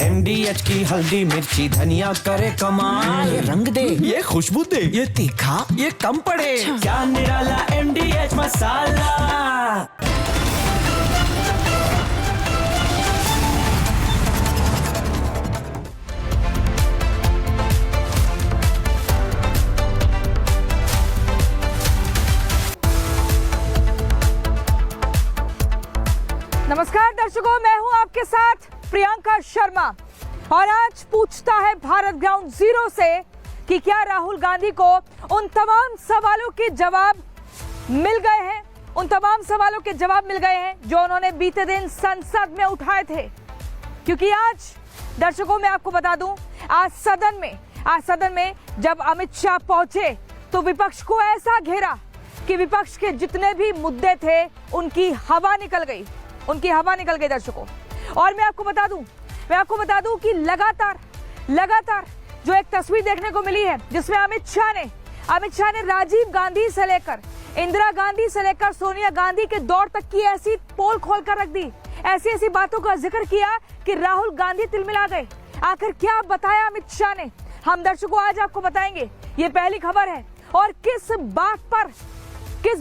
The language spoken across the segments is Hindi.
एमडीएच की हल्दी मिर्ची धनिया करे कमाल। ये रंग दे, ये खुशबू दे, ये तीखा, ये कम पड़े। क्या निराला एमडीएच मसाला। नमस्कार दर्शकों, मैं हूं आपके साथ प्रियंका शर्मा और आज पूछता है भारत ग्राउंड जीरो से कि क्या राहुल गांधी को उन तमाम सवालों के जवाब मिल गए हैं, उन तमाम सवालों के जवाब मिल गए हैं जो उन्होंने बीते दिन संसद में उठाए थे। क्योंकि आज दर्शकों मैं आपको बता दूं, आज सदन में जब अमित शाह पहुंचे तो विपक्ष को ऐसा घेरा कि विपक्ष के जितने भी मुद्दे थे उनकी हवा निकल गई दर्शकों। और मैं आपको बता दूं कि लगातार जो एक तस्वीर देखने को मिली है जिसमें अमित शाह ने राजीव गांधी से लेकर इंदिरा गांधी से लेकर सोनिया गांधी के दौर तक की ऐसी पोल खोल कर रख दी, ऐसी बातों का जिक्र किया कि राहुल गांधी तिलमिला गए। आखिर क्या बताया अमित शाह ने, हम दर्शकों आज आपको बताएंगे। ये पहली खबर है और किस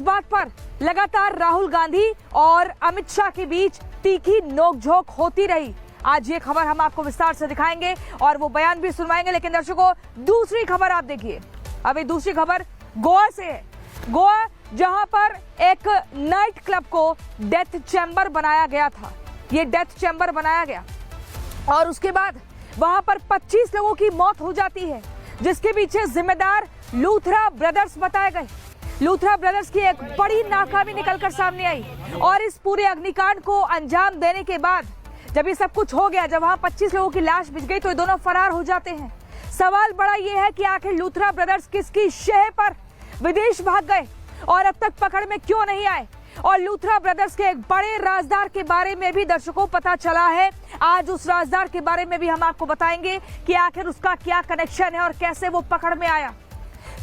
बात पर लगातार राहुल गांधी और अमित शाह के बीच तीखी नोकझोंक होती रही। आज ये खबर हम आपको विस्तार से दिखाएंगे और वो बयान भी सुनवाएंगे। लेकिन दर्शकों दूसरी खबर आप देखिए, अभी दूसरी खबर गोवा से है। गोवा जहां पर एक नाइट क्लब को डेथ चैम्बर बनाया गया था, ये डेथ चैम्बर बनाया गया और उसके बाद वहां पर 25 लोगों की मौत हो जाती है, जिसके पीछे जिम्मेदार लूथरा ब्रदर्स बताए गए। लूथरा ब्रदर्स की एक बड़ी नाकामी निकलकर सामने आई और इस पूरे अग्निकांड को अंजाम देने के बाद जब ये सब कुछ हो गया, जब वहां 25 लोगों की लाश बिछ गई तो ये दोनों फरार हो जाते हैं। सवाल बड़ा ये है कि आखिर लूथरा ब्रदर्स किसकी शह पर विदेश भाग गए और अब तक पकड़ में क्यों नहीं आए। और लूथरा ब्रदर्स के एक बड़े राजदार के बारे में भी दर्शकों पता चला है। आज उस राजदार के बारे में भी हम आपको बताएंगे कि आखिर उसका क्या कनेक्शन है और कैसे वो पकड़ में आया।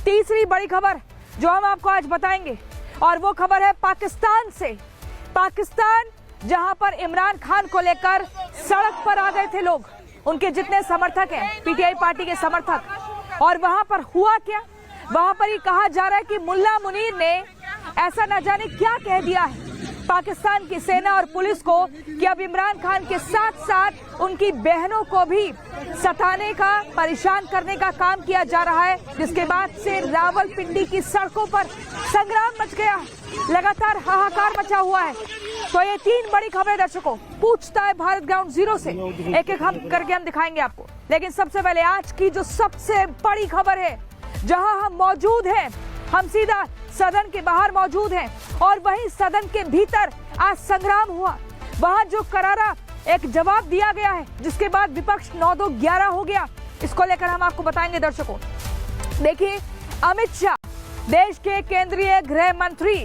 तीसरी बड़ी खबर जो हम आपको आज बताएंगे और वो खबर है पाकिस्तान से। पाकिस्तान जहां पर इमरान खान को लेकर सड़क पर आ गए थे लोग, उनके जितने समर्थक हैं, पीटीआई पार्टी के समर्थक। और वहां पर हुआ क्या, वहां पर ये कहा जा रहा है कि मुल्ला मुनीर ने ऐसा न जाने क्या कह दिया है पाकिस्तान की सेना और पुलिस को कि अब इमरान खान के साथ साथ उनकी बहनों को भी सताने का, परेशान करने का काम किया जा रहा है। जिसके बाद से रावलपिंडी की सड़कों पर संग्राम मच गया, लगातार हाहाकार मचा हुआ है। तो ये तीन बड़ी खबरें दर्शकों पूछता है भारत ग्राउंड जीरो से, एक एक हम करके हम दिखाएंगे आपको। लेकिन सबसे पहले आज की जो सबसे बड़ी खबर है, जहां हम मौजूद हैं, हम सीधा सदन के बाहर मौजूद हैं और वहीं सदन के भीतर आज संग्राम हुआ। वहां जो करारा एक जवाब दिया गया है, जिसके बाद विपक्ष 9-2-11 हो गया, इसको लेकर हम आपको बताएंगे दर्शकों। देखिए अमित शाह, देश के केंद्रीय गृह मंत्री,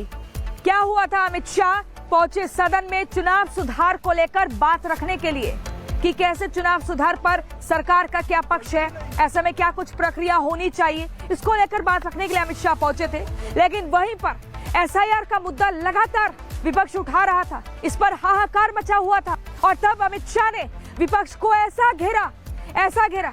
क्या हुआ था, अमित शाह पहुंचे सदन में चुनाव सुधार को लेकर बात रखने के लिए कि कैसे चुनाव सुधार पर सरकार का क्या पक्ष है, ऐसे में क्या कुछ प्रक्रिया होनी चाहिए, इसको लेकर बात रखने के लिए अमित शाह पहुंचे थे। लेकिन वहीं पर एसआईआर का मुद्दा लगातार विपक्ष उठा रहा था, इस पर हाहाकार मचा हुआ था और तब अमित शाह ने विपक्ष को ऐसा घेरा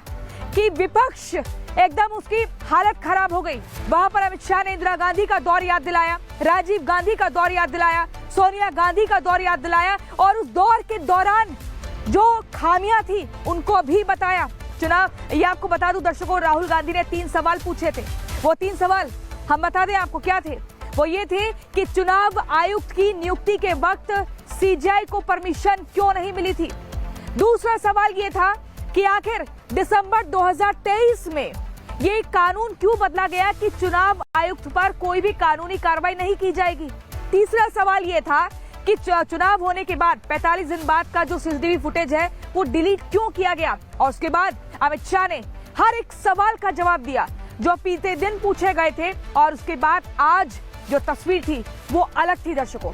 कि विपक्ष एकदम उसकी हालत खराब हो गई। वहां पर अमित शाह ने इंदिरा गांधी का दौर याद दिलाया, राजीव गांधी का दौर याद दिलाया, सोनिया गांधी का दौर याद दिलाया और उस दौर के दौरान जो खामियां थी उनको भी बताया। चुनाव, ये आपको बता दूं दर्शकों, राहुल गांधी ने 3 सवाल पूछे थे। वो 3 सवाल हम बता दें आपको क्या थे। वो ये थे कि चुनाव आयुक्त की नियुक्ति के वक्त सीजीआई को परमिशन क्यों नहीं मिली थी। दूसरा सवाल ये था कि आखिर दिसंबर 2023 में ये कानून क्यों बदला गया कि चुनाव आयुक्त पर कोई भी कानूनी कार्रवाई नहीं की जाएगी। तीसरा सवाल ये था कि चुनाव होने के बाद 45 दिन बाद का जो सीसीटीवी फुटेज है वो डिलीट क्यों किया गया। और उसके बाद अमित शाह ने हर एक सवाल का जवाब दिया जो बीते दिन पूछे गए थे और उसके बाद आज जो तस्वीर थी वो अलग थी दर्शकों।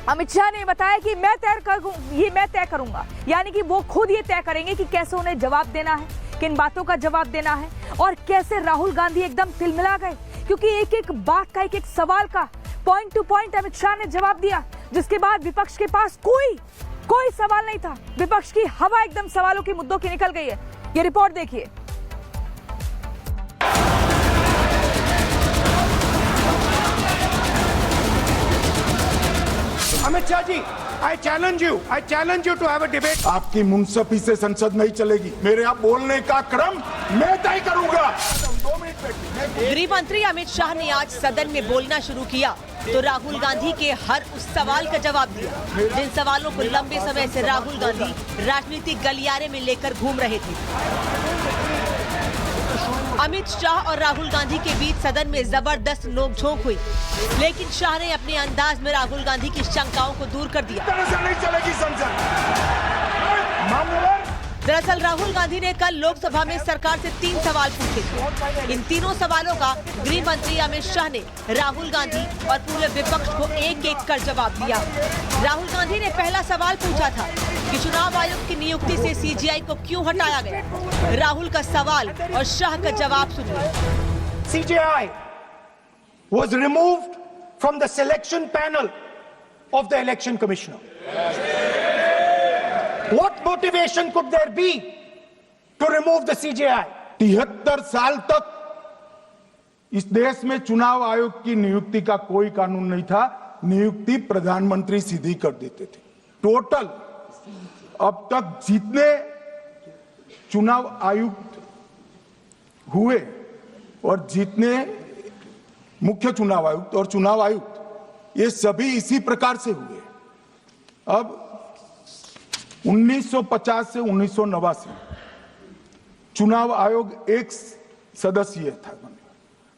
अमित शाह ने बताया कि मैं तय करूंगा, यानी कि वो खुद ये तय करेंगे कि कैसे उन्हें जवाब देना है, किन बातों का जवाब देना है और कैसे राहुल गांधी एकदम तिलमिला गए, क्योंकि एक एक बात का, एक एक सवाल का point two point Amit Shah ने जवाब दिया, जिसके बाद विपक्ष के पास कोई सवाल नहीं था। विपक्ष की हवा एकदम सवालों के मुद्दों की निकल गई है। ये रिपोर्ट देखिए। Amit Shah ji, I challenge you to have a debate. आपकी मुंसफी से संसद नहीं चलेगी। मेरे यहाँ बोलने का क्रम मैं तय करूंगा। 2 मिनट बैठिए। गृह मंत्री अमित शाह ने आज सदन में बोलना शुरू किया तो राहुल गांधी के हर उस सवाल का जवाब दिया जिन सवालों को लंबे समय से राहुल गांधी राजनीतिक गलियारे में लेकर घूम रहे थे। अमित शाह और राहुल गांधी के बीच सदन में जबरदस्त नोकझोंक हुई, लेकिन शाह ने अपने अंदाज में राहुल गांधी की शंकाओं को दूर कर दिया। नहीं चलेगी संसद। मान्यवर, दरअसल राहुल गांधी ने कल लोकसभा में सरकार से 3 सवाल पूछे थे। इन तीनों सवालों का गृह मंत्री अमित शाह ने राहुल गांधी और पूरे विपक्ष को एक-एक कर जवाब दिया। राहुल गांधी ने पहला सवाल पूछा था कि चुनाव आयोग की नियुक्ति से सीजीआई को क्यों हटाया गया। राहुल का सवाल और शाह का जवाब सुनिए। CJI was removed from the selection panel of the election commissioner. What motivation could there be to remove the CJI? 73 साल तक इस देश में चुनाव आयोग की नियुक्ति का कोई कानून नहीं था। नियुक्ति प्रधानमंत्री सीधी कर देते थे। टोटल अब तक जितने चुनाव आयुक्त हुए और जितने मुख्य चुनाव आयुक्त और चुनाव आयुक्त, ये सभी इसी प्रकार से हुए। अब 1950 से 1989 चुनाव आयोग एक सदस्यीय था।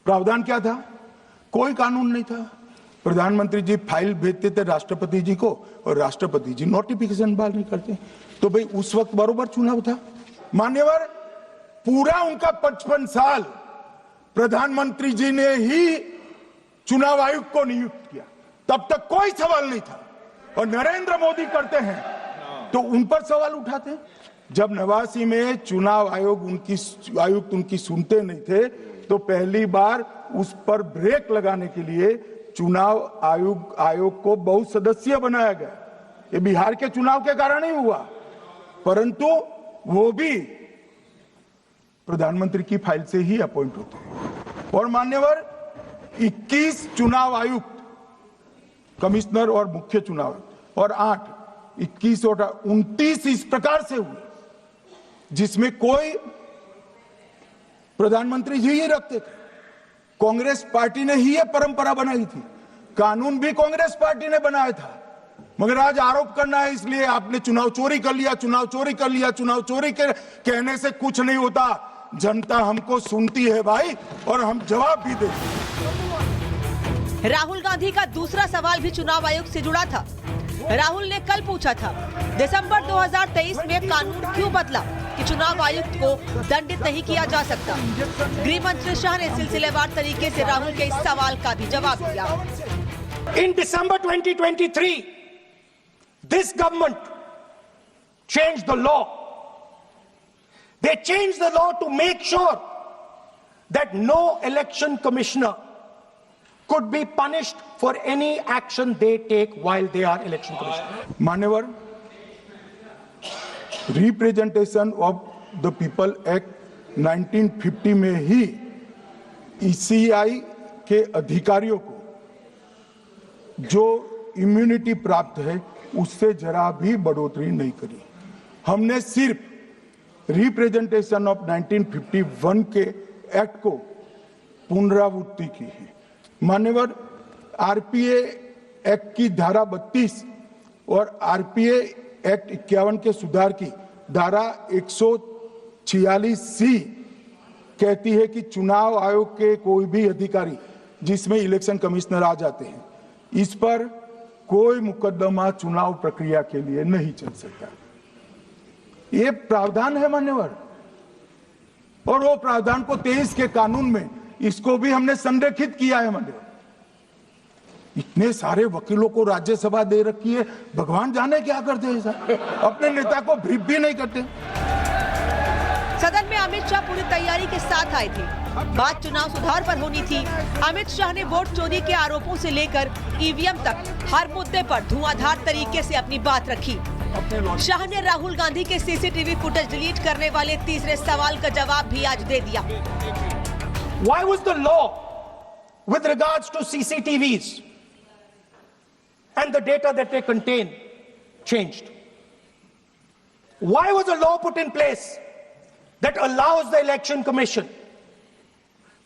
प्रावधान क्या था? कोई कानून नहीं था। प्रधानमंत्री जी फाइल भेजते थे राष्ट्रपति जी को और राष्ट्रपति जी नोटिफिकेशन बाहर नहीं करते। तो भाई उस वक्त बरोबर चुनाव था। मान्यवर, पूरा उनका 55 साल प्रधानमंत्री जी ने ही चुनाव आयुक्त को नियुक्त किया, तब तक कोई सवाल नहीं था। और नरेंद्र मोदी करते हैं तो उन पर सवाल उठाते हैं। जब 89 में चुनाव आयुक्त उनकी सुनते नहीं थे तो पहली बार उस पर ब्रेक लगाने के लिए चुनाव आयोग को बहुसदस्यीय बनाया गया। ये बिहार के चुनाव के कारण ही हुआ, परंतु वो भी प्रधानमंत्री की फाइल से ही अपॉइंट होते हैं। और मान्यवर, 21 चुनाव आयुक्त, कमिश्नर और मुख्य चुनाव आयुक्त, और 21 और 29 इस प्रकार से हुए जिसमें कोई प्रधानमंत्री जी ही रखते थे। कांग्रेस पार्टी ने ही यह परंपरा बनाई थी। कानून भी कांग्रेस पार्टी ने बनाया था। मगर आज आरोप करना है इसलिए आपने चुनाव चोरी कर लिया, चुनाव चोरी कर लिया, चुनाव चोरी कहने से कुछ नहीं होता। जनता हमको सुनती है भाई, और हम जवाब भी देते। राहुल गांधी का दूसरा सवाल भी चुनाव आयोग से जुड़ा था। राहुल ने कल पूछा था, दिसंबर 2023 में कानून क्यों बदला कि चुनाव आयुक्त को दंडित नहीं किया जा सकता। गृह मंत्री शाह ने सिलसिलेवार तरीके से राहुल के इस सवाल का भी जवाब दिया। In December 2023, this government changed the law. They changed the law to make sure that no election commissioner could be punished for any action they take while they are election commissioner. मान्यवर, representation of the people act 1950 में ही ईसीआई के अधिकारियों को जो इम्यूनिटी प्राप्त है उससे जरा भी बढ़ोतरी नहीं करी। हमने सिर्फ रिप्रेजेंटेशन ऑफ 1951 के एक्ट को पुनरावृत्ति की है। मान्यवर, आरपीए एक्ट की धारा 32 और आरपीए एक्ट 51 के सुधार की धारा 146C कहती है कि चुनाव आयोग के कोई भी अधिकारी जिसमें इलेक्शन कमिश्नर आ जाते हैं, इस पर कोई मुकदमा चुनाव प्रक्रिया के लिए नहीं चल सकता। ये प्रावधान है मान्यवर, और वो प्रावधान को 23 के कानून में इसको भी हमने संरेखित किया है मान्यवर। इतने सारे वकीलों को राज्यसभा दे रखी है, भगवान जाने क्या करते हैं सर, अपने नेता को ब्रीफ भी नहीं करते। सदन में अमित शाह पूरी तैयारी के साथ आए थे। बात चुनाव सुधार पर होनी थी। अमित शाह ने वोट चोरी के आरोपों से लेकर ईवीएम तक हर मुद्दे पर धुआंधार तरीके से अपनी बात रखी। शाह ने राहुल गांधी के सीसीटीवी फुटेज डिलीट करने वाले तीसरे सवाल का जवाब भी आज दे दिया। Why was the law with regards to CCTVs and the data that they contain changed? Why was a law put in place that allows the Election Commission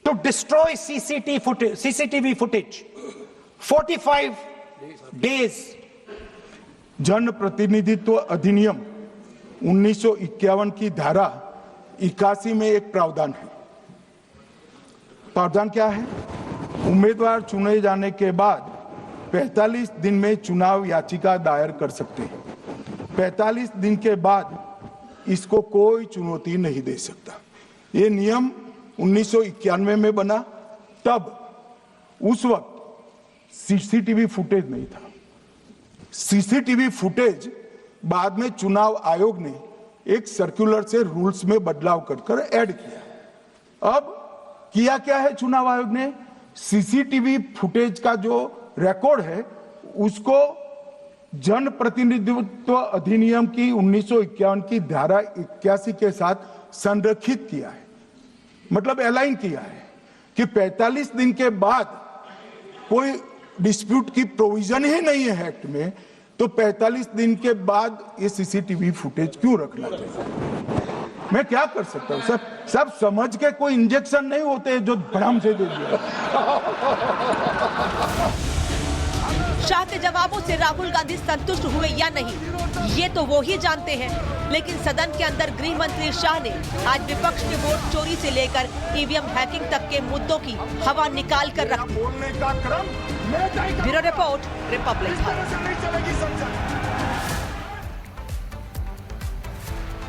to destroy CCTV footage 45 days? जन प्रतिनिधित्व अधिनियम 1951 की धारा 81 में एक प्रावधान है। प्रावधान क्या है? उम्मीदवार चुने जाने के बाद 45 दिन में चुनाव याचिका दायर कर सकते हैं। 45 दिन के बाद इसको कोई चुनौती नहीं दे सकता। ये नियम 1991 में बना, तब उस वक्त सीसीटीवी फुटेज नहीं था। सीसीटीवी फुटेज बाद में चुनाव आयोग ने एक सर्कुलर से रूल्स में बदलाव कर ऐड किया। अब किया क्या है चुनाव आयोग ने? सीसीटीवी फुटेज का जो रिकॉर्ड है उसको जन प्रतिनिधित्व अधिनियम की 1951 की धारा 81 के साथ संरक्षित किया है। मतलब अलाइन किया है कि 45 दिन के बाद कोई डिस्प्यूट की प्रोविजन ही नहीं है एक्ट में, तो 45 दिन के बाद ये सीसीटीवी फुटेज क्यों रखना चाहिए? मैं क्या कर सकता हूं? सब समझ के कोई इंजेक्शन नहीं होते जो भ्रम से दे दिया। शाह के जवाबों से राहुल गांधी संतुष्ट हुए या नहीं, ये तो वो ही जानते हैं। लेकिन सदन के अंदर गृह मंत्री शाह ने आज विपक्ष के वोट चोरी से लेकर ईवीएम हैकिंग तक के मुद्दों की हवा निकाल कर रख दी। Bureau report, Republic.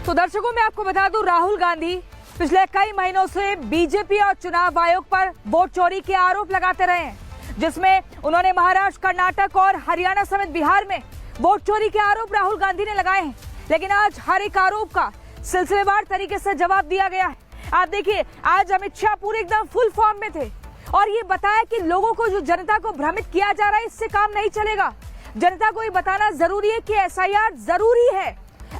तो दर्शकों, मैं आपको बता दूं, राहुल गांधी पिछले कई महीनों से बीजेपी और चुनाव आयोग पर वोट चोरी के आरोप लगाते रहे हैं, जिसमें उन्होंने महाराष्ट्र, कर्नाटक और हरियाणा समेत बिहार में वोट चोरी के आरोप राहुल गांधी ने लगाए हैं। लेकिन आज हर एक आरोप का सिलसिलेवार तरीके से जवाब दिया गया है। आप देखिए, आज अमित शाह पूरे एकदम फुल फॉर्म में थे और ये बताया कि लोगों को, जो जनता को भ्रमित किया जा रहा है, इससे काम नहीं चलेगा। जनता को ये बताना जरूरी है कि एसआईआर जरूरी है।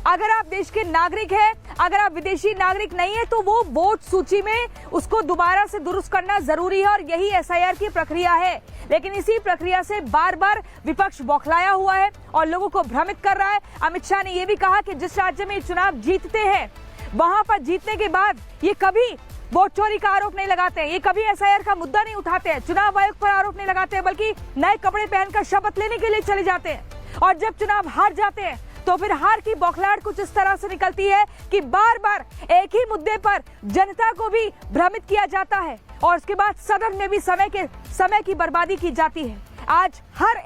अगर आप देश के नागरिक हैं, अगर आप विदेशी नागरिक नहीं है, तो वो वोट सूची में उसको दोबारा से दुरुस्त करना जरूरी है और यही एसआईआर की प्रक्रिया है। लेकिन इसी प्रक्रिया से बार बार विपक्ष बौखलाया हुआ है और लोगों को भ्रमित कर रहा है। अमित शाह ने यह भी कहा कि जिस राज्य में चुनाव जीतते हैं, वहां पर जीतने के बाद ये कभी वोट चोरी का आरोप नहीं लगाते हैं, ये कभी एसआईआर का मुद्दा नहीं उठाते हैं, चुनाव आयोग पर आरोप नहीं लगाते हैं, बल्कि नए कपड़े पहनकर शपथ लेने के लिए चले जाते हैं। और जब चुनाव हार जाते हैं तो फिर हार की बौखलाहट कुछ इस तरह से निकलती है कि बार बार एक ही मुद्दे पर जनता को भी भ्रमित किया जाता है और उसके बाद सदन में भी समय की बर्बादी की जाती है। आज हर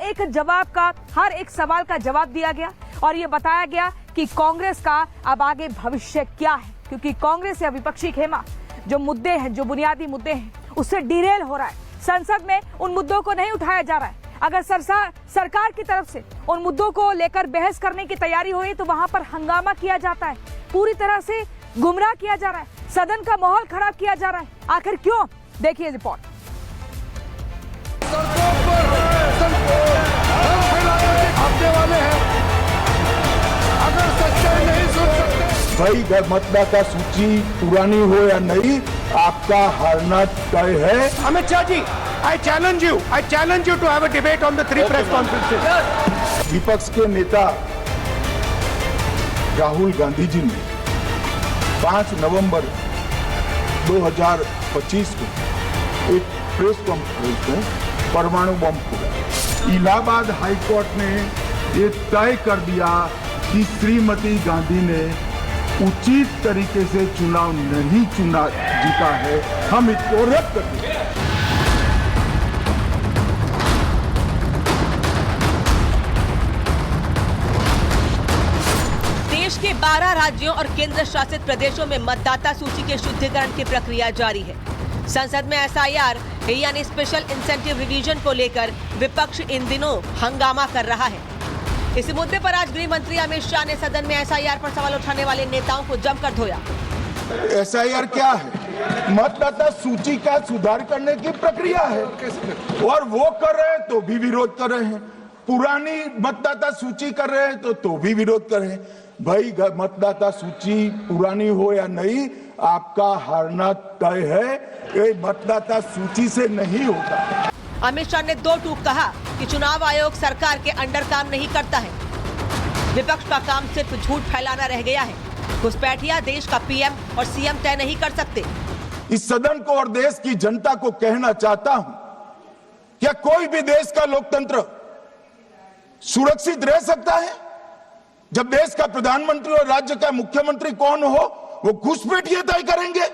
एक सवाल का जवाब दिया गया और ये बताया गया कि कांग्रेस का अब आगे भविष्य क्या है, क्योंकि कांग्रेस या विपक्षी खेमा जो मुद्दे हैं, जो बुनियादी मुद्दे हैं, उससे डिरेल हो रहा है। संसद में उन मुद्दों को नहीं उठाया जा रहा है। अगर सरकार की तरफ से उन मुद्दों को लेकर बहस करने की तैयारी हो रही तो वहां पर हंगामा किया जाता है, पूरी तरह से गुमराह किया जा रहा है, सदन का माहौल खराब किया जा रहा है। आखिर क्यों? देखिए रिपोर्ट। भाई, मतदाता सूची पुरानी हो या नहीं, आपका हारना तय है। Amit Shah ji, I challenge you to have a debate on the 3 press conferences. विपक्ष के नेता राहुल गांधी जी ने 5 नवंबर 2025 को एक प्रेस कॉन्फ्रेंस में परमाणु बम फोड़ा। इलाहाबाद हाई कोर्ट ने ये तय कर दिया कि श्रीमती गांधी ने उचित तरीके से चुनाव नहीं जीता है, हम इसको रद्द कर दें। देश के 12 राज्यों और केंद्र शासित प्रदेशों में मतदाता सूची के शुद्धिकरण की प्रक्रिया जारी है। संसद में एसआईआर यानी स्पेशल इंसेंटिव रिवीजन को लेकर विपक्ष इन दिनों हंगामा कर रहा है। इस मुद्दे पर आज गृह मंत्री अमित शाह ने सदन में एसआईआर पर सवाल उठाने वाले नेताओं को जमकर धोया। एसआईआर क्या है? मतदाता सूची का सुधार करने की प्रक्रिया है और वो कर रहे हैं तो भी विरोध कर रहे हैं। पुरानी मतदाता सूची कर रहे हैं तो भी विरोध कर रहे हैं। भाई मतदाता सूची पुरानी हो या नहीं, आपका हारना तय है, ये मतदाता सूची से नहीं होता। अमित शाह ने दो टूक कहा कि चुनाव आयोग सरकार के अंडर काम नहीं करता है। विपक्ष का काम सिर्फ झूठ फैलाना रह गया है। घुसपैठिया देश का पीएम और सीएम तय नहीं कर सकते। इस सदन को और देश की जनता को कहना चाहता हूं, क्या कोई भी देश का लोकतंत्र सुरक्षित रह सकता है जब देश का प्रधानमंत्री और राज्य का मुख्यमंत्री कौन हो वो घुसपैठिए तय करेंगे?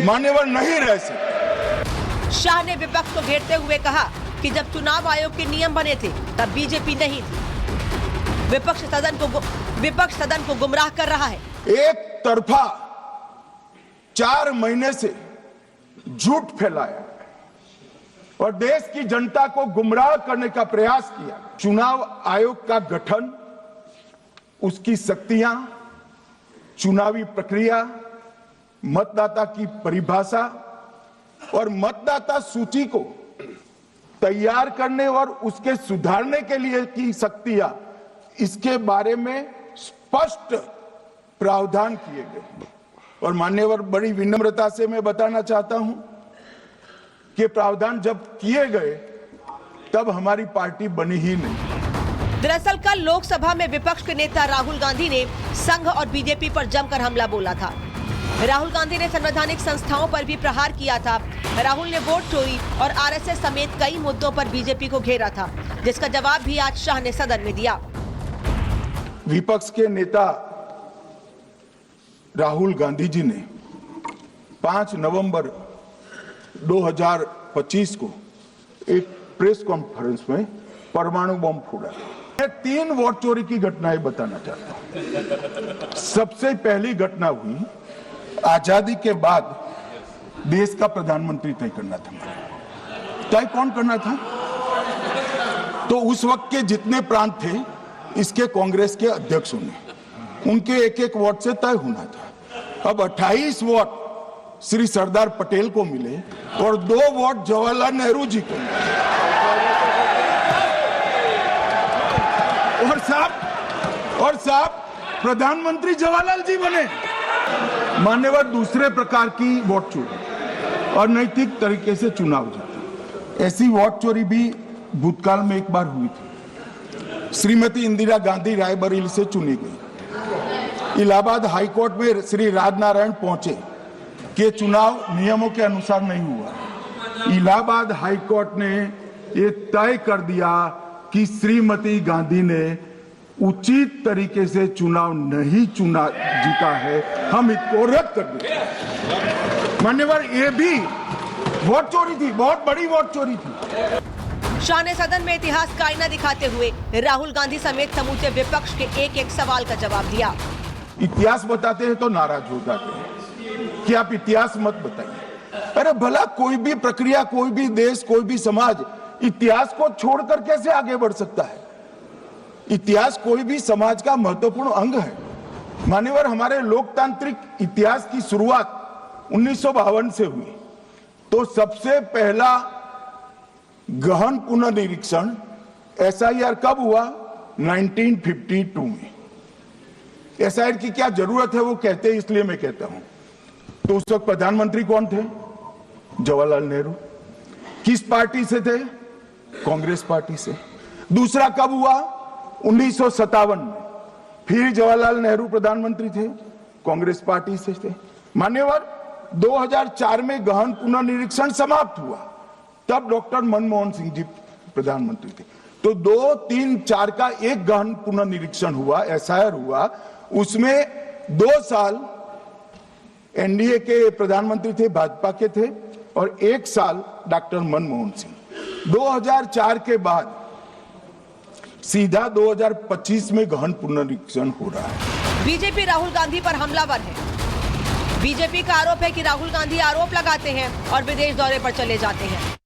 मान्यवर नहीं रह सकते। शाह ने विपक्ष को घेरते हुए कहा कि जब चुनाव आयोग के नियम बने थे तब बीजेपी नहीं थी। विपक्ष सदन को गुमराह कर रहा है। एक तरफा 4 महीने से झूठ फैलाया और देश की जनता को गुमराह करने का प्रयास किया। चुनाव आयोग का गठन, उसकी शक्तियां, चुनावी प्रक्रिया, मतदाता की परिभाषा और मतदाता सूची को तैयार करने और उसके सुधारने के लिए की शक्तियां, इसके बारे में स्पष्ट प्रावधान किए गए। और मान्यवर, बड़ी विनम्रता से मैं बताना चाहता हूं कि प्रावधान जब किए गए तब हमारी पार्टी बनी ही नहीं। दरअसल कल लोकसभा में विपक्ष के नेता राहुल गांधी ने संघ और बीजेपी पर जमकर हमला बोला था। राहुल गांधी ने संवैधानिक संस्थाओं पर भी प्रहार किया था। राहुल ने वोट चोरी और आरएसएस समेत कई मुद्दों पर बीजेपी को घेरा था, जिसका जवाब भी आज शाह ने सदन में दिया। विपक्ष के नेता राहुल गांधी जी ने 5 नवंबर 2025 को एक प्रेस कॉन्फ्रेंस में परमाणु बम फोड़ा। मैं 3 वोट चोरी की घटनाएं बताना चाहता हूं। सबसे पहली घटना हुई आजादी के बाद देश का प्रधानमंत्री तय करना था। तय कौन करना था? तो उस वक्त के जितने प्रांत थे इसके कांग्रेस के अध्यक्षों ने, उनके एक वोट से तय होना था। अब 28 वोट श्री सरदार पटेल को मिले और 2 वोट जवाहरलाल नेहरू जी को मिले। और साहब प्रधानमंत्री जवाहरलाल जी बने। मान्यवर, दूसरे प्रकार की वोट चोरी और नैतिक तरीके से चुनाव जीता, ऐसी वोट चोरी भी भूतकाल में एक बार हुई थी। श्रीमती इंदिरा गांधी रायबरेली से चुनी गई। इलाहाबाद हाईकोर्ट में श्री राजनारायण पहुंचे कि चुनाव नियमों के अनुसार नहीं हुआ। इलाहाबाद हाईकोर्ट ने ये तय कर दिया कि श्रीमती गांधी ने उचित तरीके से चुनाव नहीं जीता है, हम इसको रद्द कर देते। मान्यवर, ये भी वोट चोरी थी, बहुत बड़ी वोट चोरी थी। शाह ने सदन में इतिहास का आईना दिखाते हुए राहुल गांधी समेत समूचे विपक्ष के एक सवाल का जवाब दिया। इतिहास बताते हैं तो नाराज हो जाते हैं कि आप इतिहास मत बताइए। अरे भला कोई भी प्रक्रिया, कोई भी देश, कोई भी समाज इतिहास को छोड़कर कैसे आगे बढ़ सकता है? इतिहास कोई भी समाज का महत्वपूर्ण अंग है। मान्यवर, हमारे लोकतांत्रिक इतिहास की शुरुआत 1952 से हुई। तो सबसे पहला गहन पुनर्निरीक्षण एसआईआर कब हुआ? 1952 में। एसआईआर की क्या जरूरत है वो कहते हैं, इसलिए मैं कहता हूं। तो उस वक्त प्रधानमंत्री कौन थे? जवाहरलाल नेहरू। किस पार्टी से थे? कांग्रेस पार्टी से। दूसरा कब हुआ? 1957 में। फिर जवाहरलाल नेहरू प्रधानमंत्री थे, कांग्रेस पार्टी से थे। मान्यवर, 2004 में गहन पुनर्निरीक्षण समाप्त हुआ, तब डॉक्टर मनमोहन सिंह जी प्रधानमंत्री थे। तो 2, 3, 4 का एक गहन पुनर्निरीक्षण हुआ, एसआईआर हुआ। उसमें 2 साल एनडीए के प्रधानमंत्री थे, भाजपा के थे, और 1 साल डॉक्टर मनमोहन सिंह। 2004 के बाद सीधा 2025 में गहन पुनर्निरीक्षण हो रहा है। बीजेपी राहुल गांधी पर हमलावर है। बीजेपी का आरोप है कि राहुल गांधी आरोप लगाते हैं और विदेश दौरे पर चले जाते हैं।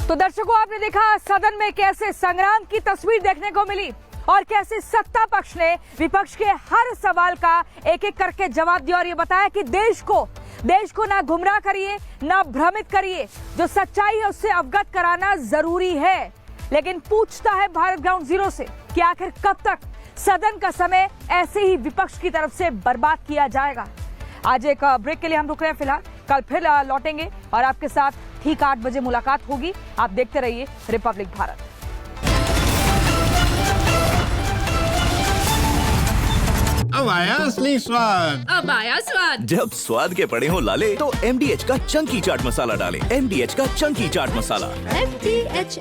तो दर्शकों, आपने देखा सदन में कैसे संग्राम की तस्वीर देखने को मिली और कैसे सत्ता पक्ष ने विपक्ष के हर सवाल का एक-एक करके जवाब दिया और ये बताया कि देश को देश को ना गुमराह करिए, ना भ्रमित करिए। जो सच्चाई है उससे अवगत कराना जरूरी है। लेकिन पूछता है भारत ग्राउंड जीरो से कि आखिर कब तक सदन का समय ऐसे ही विपक्ष की तरफ से बर्बाद किया जाएगा। आज एक ब्रेक के लिए हम रुक रहे हैं फिलहाल, कल फिर लौटेंगे और आपके साथ ठीक 8 बजे मुलाकात होगी। आप देखते रहिए रिपब्लिक भारत। अब आया असली स्वाद। अब आया स्वाद। जब स्वाद के पड़े हो लाले तो MDH का चंकी चाट मसाला डालें। MDH का चंकी चाट मसाला। MDH